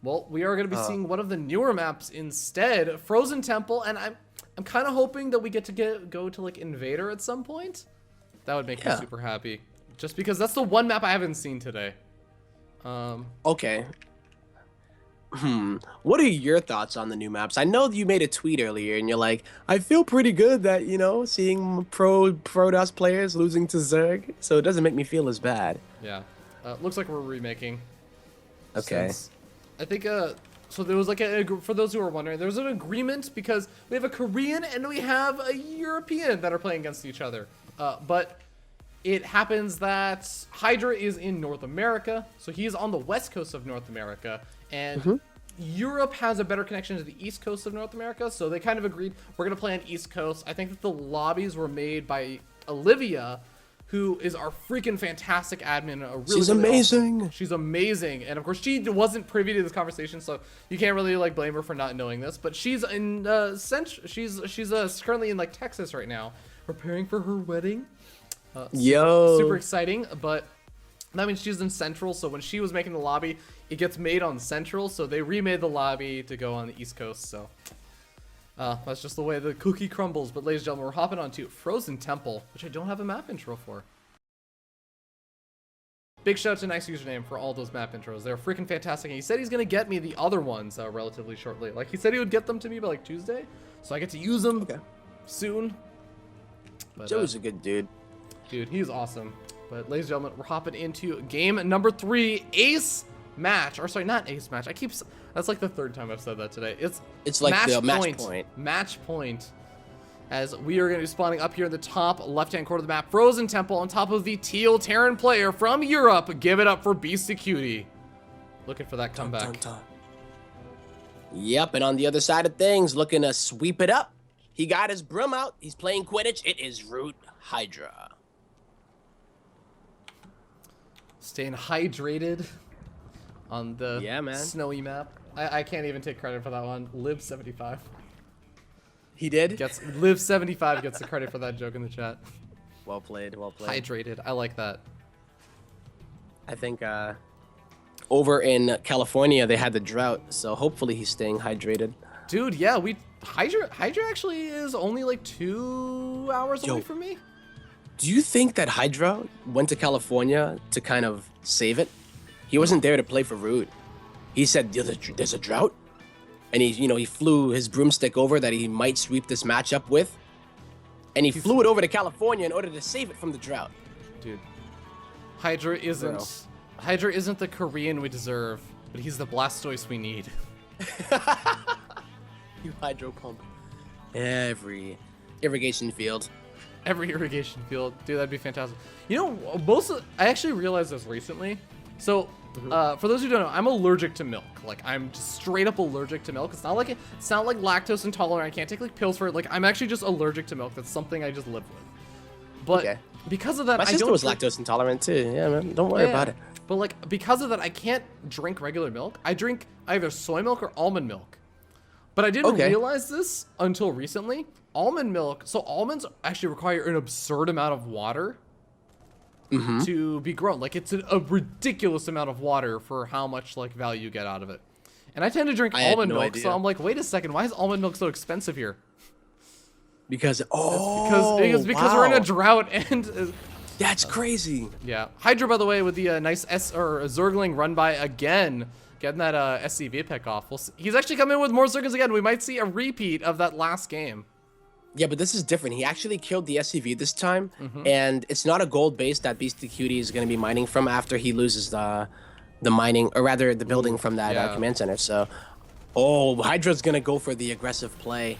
Well, we are going to be seeing one of the newer maps instead, Frozen Temple, and I'm kind of hoping that we get to go to like Invader at some point. That would make me super happy, just because that's the one map I haven't seen today. Okay. What are your thoughts on the new maps? I know you made a tweet earlier and you're like, I feel pretty good that, you know, seeing pro-DOS players losing to Zerg, so it doesn't make me feel as bad. Yeah. Looks like we're remaking. Okay. I think, so there was like for those who are wondering, there was an agreement because we have a Korean and we have a European that are playing against each other. But it happens that Hydra is in North America, so he's on the west coast of North America, and Europe has a better connection to the east coast of North America, so they kind of agreed we're going to play on East Coast. I think that the lobbies were made by Olivia, who is our freaking fantastic admin. She's amazing. Awesome. She's amazing, and of course she wasn't privy to this conversation, so you can't really like blame her for not knowing this. But she's in she's currently in like Texas right now, preparing for her wedding. Super exciting, but that means she's in Central, so when she was making the lobby, it gets made on Central, so they remade the lobby to go on the East Coast, so that's just the way the cookie crumbles. But ladies and gentlemen, we're hopping on to Frozen Temple, which I don't have a map intro for. Big shout out to Nice Username for all those map intros. They're freaking fantastic, and he said he's going to get me the other ones relatively shortly. Like, he said he would get them to me by like Tuesday, so I get to use them soon. But, Joe's a good dude. Dude, he's awesome. But ladies and gentlemen, we're hopping into game number 3, ace match. Or sorry, not ace match. That's like the 3rd time I've said that today. It's like the match point. Match point. As we are going to be spawning up here in the top left-hand corner of the map. Frozen Temple on top of the teal Terran player from Europe. Give it up for Beastyqt. Looking for that comeback. Dun, dun, dun. Yep, and on the other side of things, looking to sweep it up. He got his broom out. He's playing Quidditch. It is Root Hydra. Staying hydrated on the snowy map. I can't even take credit for that one. Liv75. He did? Liv75 gets the credit for that joke in the chat. Well played, well played. Hydrated. I like that. I think over in California they had the drought, so hopefully he's staying hydrated. Dude, yeah, Hydra actually is only like 2 hours away from me. Do you think that Hydra went to California to kind of save it? He wasn't there to play for Root. He said there's a drought, and he flew his broomstick over that he might sweep this matchup with, and he flew it over to California in order to save it from the drought. Dude. Hydra isn't the Korean we deserve, but he's the Blastoise we need. You hydro pump every irrigation field. Every irrigation field. Dude, that'd be fantastic. You know, I actually realized this recently. So, for those who don't know, I'm allergic to milk. Like, I'm just straight up allergic to milk. It's not like lactose intolerant. I can't take like pills for it. Like, I'm actually just allergic to milk. That's something I just live with. But because of that, my sister was lactose intolerant too. Yeah, man, don't worry about it. But like, because of that, I can't drink regular milk. I drink either soy milk or almond milk. But I didn't realize this until recently. Almond milk. So almonds actually require an absurd amount of water to be grown. Like, it's a ridiculous amount of water for how much like value you get out of it. And I tend to drink almond milk, so I'm like, wait a second, why is almond milk so expensive here? Because because we're in a drought and that's crazy. Yeah, Hydra, by the way, with the nice Zergling run by again, getting that SCV pick off. We'll see. He's actually coming in with more Zerglings again. We might see a repeat of that last game. Yeah, but this is different. He actually killed the SCV this time, and it's not a gold base that Beastyqt is going to be mining from after he loses the mining, or rather the building from that command center. So, Hydra's going to go for the aggressive play.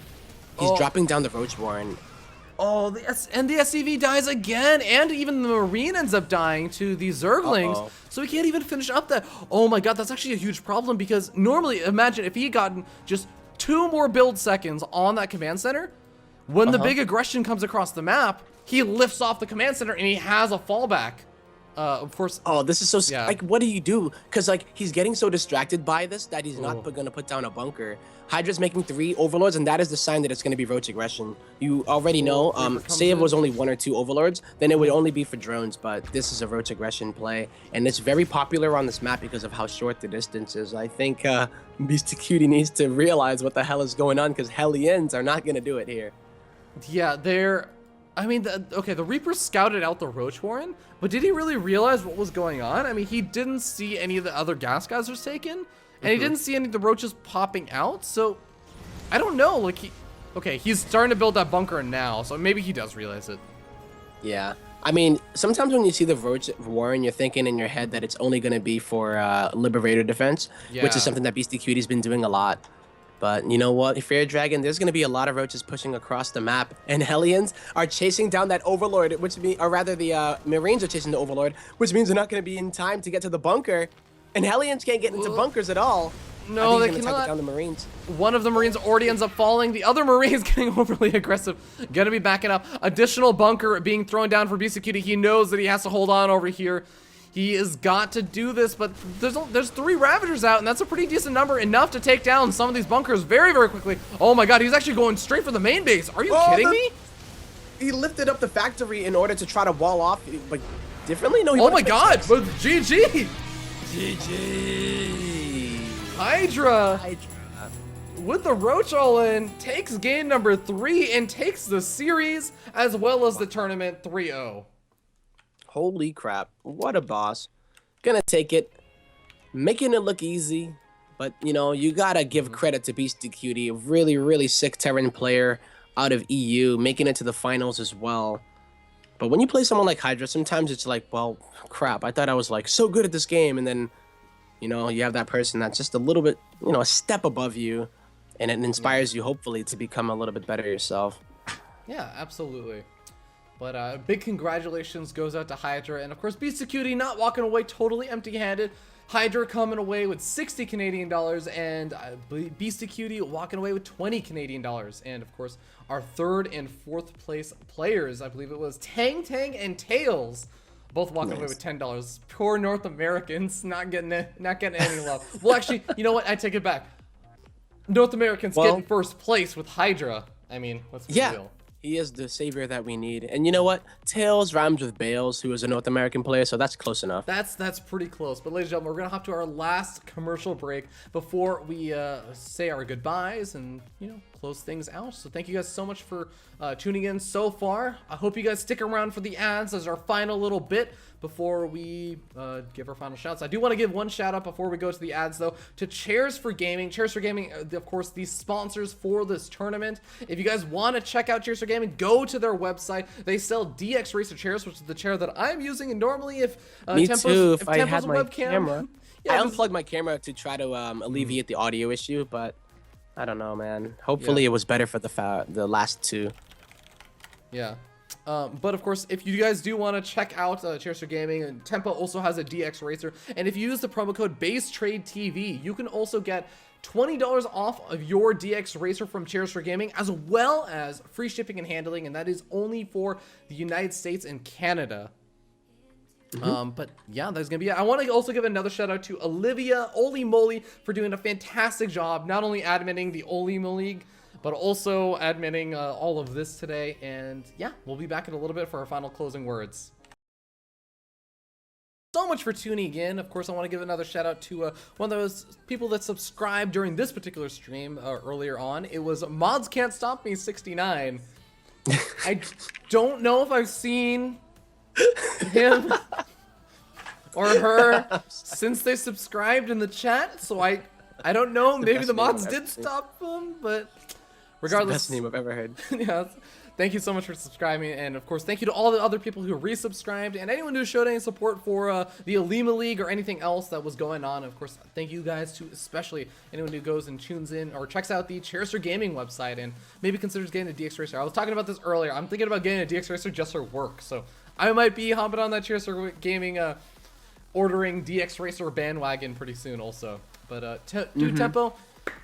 He's dropping down the Roach Warren. Oh, the SCV dies again, and even the Marine ends up dying to the Zerglings, so he can't even finish up that. Oh my god, that's actually a huge problem, because normally, imagine if he had gotten just 2 more build seconds on that command center, when the big aggression comes across the map, he lifts off the command center and he has a fallback. Of course. Oh, this is so like, what do you do? Because like, he's getting so distracted by this that he's not going to put down a bunker. Hydra's making 3 overlords, and that is the sign that it's going to be roach aggression. You already know. Say it was only 1 or 2 overlords, then it would only be for drones. But this is a roach aggression play, and it's very popular on this map because of how short the distance is. I think Beastyqt needs to realize what the hell is going on, because Hellions are not going to do it here. Yeah, I mean, the Reaper scouted out the Roach Warren, but did he really realize what was going on? I mean, he didn't see any of the other gas geysers taken, and he didn't see any of the roaches popping out, so I don't know. Like, he's starting to build that bunker now, so maybe he does realize it. Yeah. I mean, sometimes when you see the Roach Warren, you're thinking in your head that it's only going to be for Liberator defense, which is something that Beastyqt has been doing a lot. But you know what, Fair Dragon, there's going to be a lot of roaches pushing across the map, and Hellions are chasing down that Overlord, or rather the Marines are chasing the Overlord, which means they're not going to be in time to get to the bunker, and Hellions can't get into bunkers at all. No, they cannot. Take down the Marines. One of the Marines already ends up falling. The other Marine's getting overly aggressive. Gonna be backing up. Additional bunker being thrown down for Beastyqt. He knows that he has to hold on over here. He has got to do this, but there's 3 Ravagers out, and that's a pretty decent number, enough to take down some of these bunkers very, very quickly. Oh my god, he's actually going straight for the main base. Are you kidding me? He lifted up the factory in order to try to wall off, like, differently? No, he oh my god, but GG! GG! Hydra, with the Roach all in, takes game number 3 and takes the series as well as the tournament 3-0. Holy crap, what a boss. Gonna take it, making it look easy, but you know, you gotta give credit to Beastyqt, a really, really sick Terran player out of EU, making it to the finals as well. But when you play someone like Hydra, sometimes it's like, well, crap, I thought I was like so good at this game, and then, you know, you have that person that's just a little bit, you know, a step above you, and it inspires you, hopefully, to become a little bit better yourself. Yeah, absolutely. But big congratulations goes out to Hydra, and of course Beastyqt not walking away totally empty-handed. Hydra coming away with 60 Canadian dollars, and Beastyqt walking away with 20 Canadian dollars. And of course, our 3rd and 4th place players, I believe it was Tang and Tails, both walking away with $10. Poor North Americans not getting any love. Well, actually, you know what? I take it back. North Americans getting 1st place with Hydra. I mean, let's be real. He is the savior that we need. And you know what? Tails rhymes with Bales, who is a North American player, so that's close enough. That's pretty close. But ladies and gentlemen, we're going to hop to our last commercial break before we say our goodbyes and, you know, close things out. So thank you guys so much for tuning in so far. I hope you guys stick around for the ads as our final little bit before we give our final shouts. I do want to give one shout out before we go to the ads though to Chairs4Gaming. Chairs4Gaming, of course, the sponsors for this tournament. If you guys want to check out Chairs4Gaming, go to their website. They sell DX Racer chairs, which is the chair that I'm using. And normally, if Me Tempo's, too. if If I Tempo's had a my webcam, camera, yeah, I just- unplugged my camera to try to alleviate the audio issue, but I don't know, man. Hopefully, Yeah. it was better for the last two. Yeah. But of course, if you guys do want to check out Chairs4Gaming, and Tempo also has a DX Racer, and if you use the promo code BaseTradeTV, you can also get $20 off of your DX Racer from Chairs4Gaming, as well as free shipping and handling, and that is only for the United States and Canada. But yeah, that's gonna be it. I want to also give another shout out to Olivia Oli Moly for doing a fantastic job, not only adminning the Oli League, but also adminning all of this today. And yeah, we'll be back in a little bit for our final closing words. So much for tuning in. Of course, I want to give another shout out to one of those people that subscribed during this particular stream earlier on. It was Mods Can't Stop Me 69. I don't know if I've seen him or her since they subscribed in the chat, so I don't know. Maybe the mods did stop them, but regardless, Best name I've ever heard. yeah, thank you so much for subscribing, and of course, thank you to all the other people who resubscribed and anyone who showed any support for the Alima League or anything else that was going on. Of course, thank you guys to especially anyone who goes and tunes in or checks out the Chairs4Gaming website and maybe considers getting a DX Racer. I was talking about this earlier. I'm thinking about getting a DX Racer just for work, so I might be hopping on that Chairs4Gaming ordering DX Racer bandwagon pretty soon also. But dude, Tempo,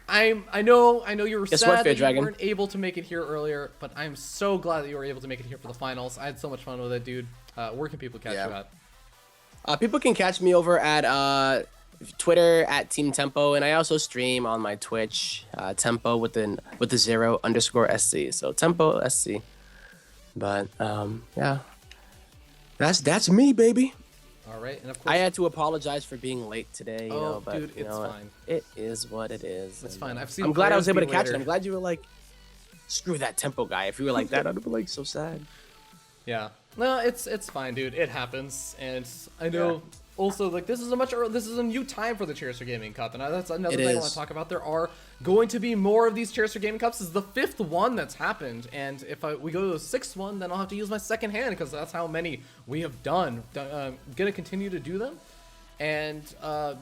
I know you were Guess sad what, that Fair you Dragon? weren't able to make it here earlier, but I'm so glad that you were able to make it here for the finals. I had so much fun with it, dude. Where can people catch you at? People can catch me over at Twitter at Team Tempo, and I also stream on my Twitch, Tempo with the 0_SC. So Tempo SC. But yeah, that's me, baby. All right, and of course, I had to apologize for being late today, you know, but dude, you it's know, fine. it is what it is. It's and, fine. I've seen. I'm glad I was players able to be catch it. later. I'm glad you were like, screw that Tempo guy. If you were like that, I'd have been like so sad. Yeah, no, it's fine, dude. It happens, and I know. Also, like, this is a new time for the Chairs4Gaming Cup, and that's another thing I want to talk about. There are going to be more of these Chairs4Gaming Cups. This is the 5th one that's happened, and if we go to the 6th one, then I'll have to use my second hand because that's how many we have done. Gonna continue to do them, and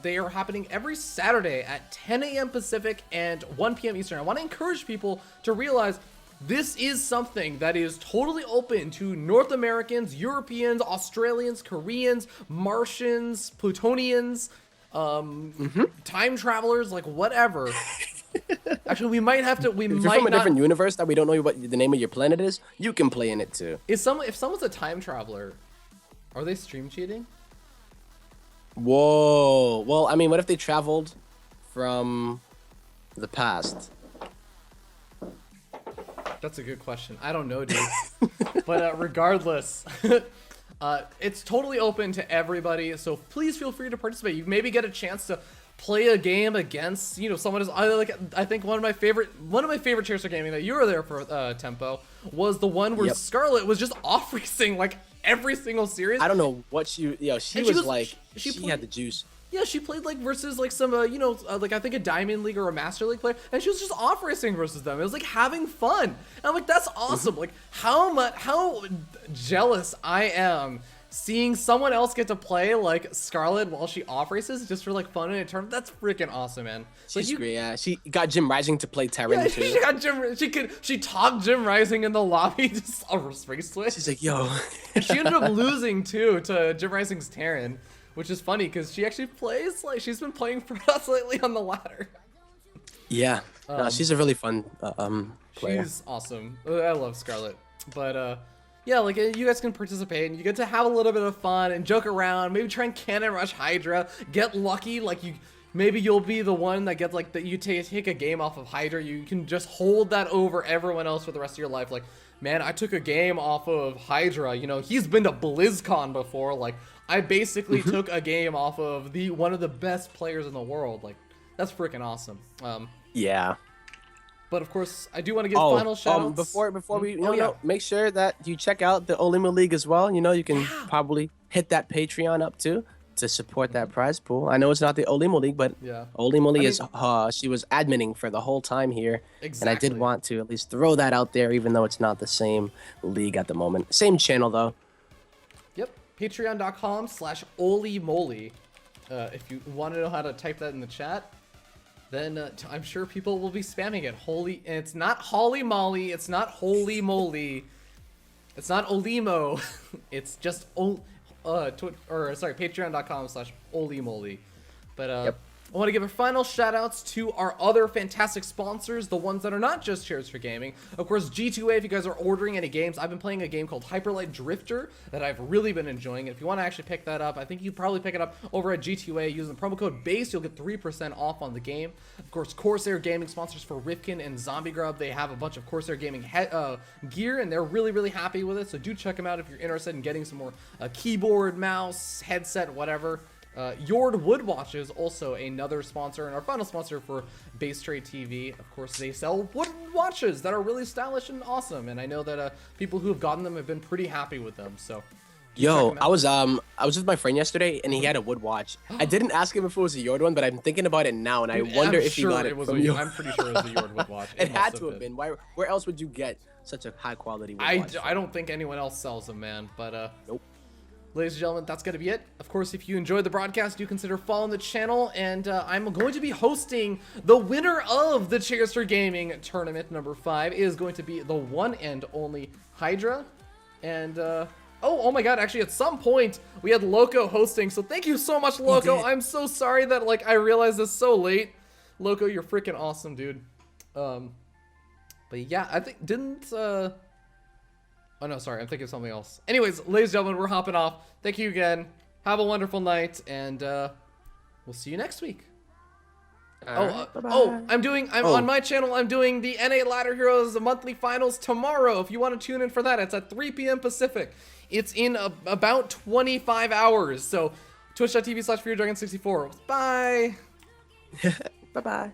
they are happening every Saturday at 10 a.m. Pacific and 1 p.m. Eastern. I want to encourage people to realize this is something that is totally open to North Americans, Europeans, Australians, Koreans, Martians, Plutonians, time travelers, like whatever. Actually, we might have to. If you're from a different universe that we don't know what the name of your planet is, you can play in it too. If someone's a time traveler, are they stream cheating? Whoa. Well, I mean, what if they traveled from the past? That's a good question. I don't know, dude. But regardless, it's totally open to everybody. So please feel free to participate. You maybe get a chance to play a game against, you know, someone is I think one of my favorite Chairs4Gaming that you were there for, Tempo, was the one where Scarlet was just off racing like every single series. I don't know what she had the juice. Yeah, she played like versus like some, like I think a Diamond League or a Master League player, and she was just off racing versus them. It was like having fun. And I'm like, that's awesome. Like how jealous I am seeing someone else get to play like Scarlet while she off races just for like fun in a tournament. That's freaking awesome, man. She's great. Yeah, she got Jim Rising to play Terran Yeah, too. she talked Jim Rising in the lobby just a race switch. She's like, yo. She ended up losing too to Jim Rising's Terran, which is funny because she actually plays like she's been playing for us lately on the ladder. Yeah, no, she's a really fun player. She's awesome. I love Scarlet, but yeah, like you guys can participate and you get to have a little bit of fun and joke around. Maybe try and cannon rush Hydra. Get lucky, like maybe you'll be the one that gets like that. You take a game off of Hydra. You can just hold that over everyone else for the rest of your life. Like, man, I took a game off of Hydra. You know, he's been to BlizzCon before. Like, I basically took a game off of one of the best players in the world. Like, that's freaking awesome. Yeah. But of course, I do want to give final shout outs. Before we make sure that you check out the Olima League as well. You know, you can probably hit that Patreon up too to support that prize pool. I know it's not the Olima League, but Olima League is she was adminning for the whole time here. Exactly. And I did want to at least throw that out there, even though it's not the same league at the moment. Same channel though. Yep, patreon.com/olimoly. If you want to know how to type that in the chat, then I'm sure people will be spamming it. And it's not Holly Molly, it's not Holy Moly, it's not Olimo, it's just patreon.com/olimoly. But I want to give a final shout outs to our other fantastic sponsors, the ones that are not just Chairs4Gaming. Of course, G2A, if you guys are ordering any games, I've been playing a game called Hyperlight Drifter that I've really been enjoying. If you want to actually pick that up, I think you'd probably pick it up over at G2A using the promo code BASE. You'll get 3% off on the game. Of course, Corsair Gaming sponsors for Rifkin and Zombie Grub. They have a bunch of Corsair Gaming gear, and they're really, really happy with it. So do check them out if you're interested in getting some more keyboard, mouse, headset, whatever. Yord Woodwatch is also another sponsor and our final sponsor for BaseTradeTV. Of course, they sell wooden watches that are really stylish and awesome, and I know that people who have gotten them have been pretty happy with them. So, yo, I was with my friend yesterday, and he had a wood watch. I didn't ask him if it was a Yord one, but I'm thinking about it now, and I wonder if he got it from you. I'm pretty sure it was a Yord Woodwatch. It had to have been. Where else would you get such a high quality wood watch? I don't think anyone else sells them, man. But nope. Ladies and gentlemen, that's going to be it. Of course, if you enjoyed the broadcast, do consider following the channel. And I'm going to be hosting the winner of the Chairs4Gaming tournament. Number 5 is going to be the one and only Hydra. And, oh my god, actually, at some point, we had Loco hosting. So thank you so much, Loco. I'm so sorry that, like, I realized this so late. Loco, you're freaking awesome, dude. But yeah, I think, oh no, sorry, I'm thinking of something else. Anyways, ladies and gentlemen, we're hopping off. Thank you again. Have a wonderful night, and we'll see you next week. Bye-bye. I'm on my channel, I'm doing the NA Ladder Heroes monthly finals tomorrow. If you want to tune in for that, it's at 3 p.m. Pacific. It's in about 25 hours. So twitch.tv/FearDragon64. Bye. Bye-bye.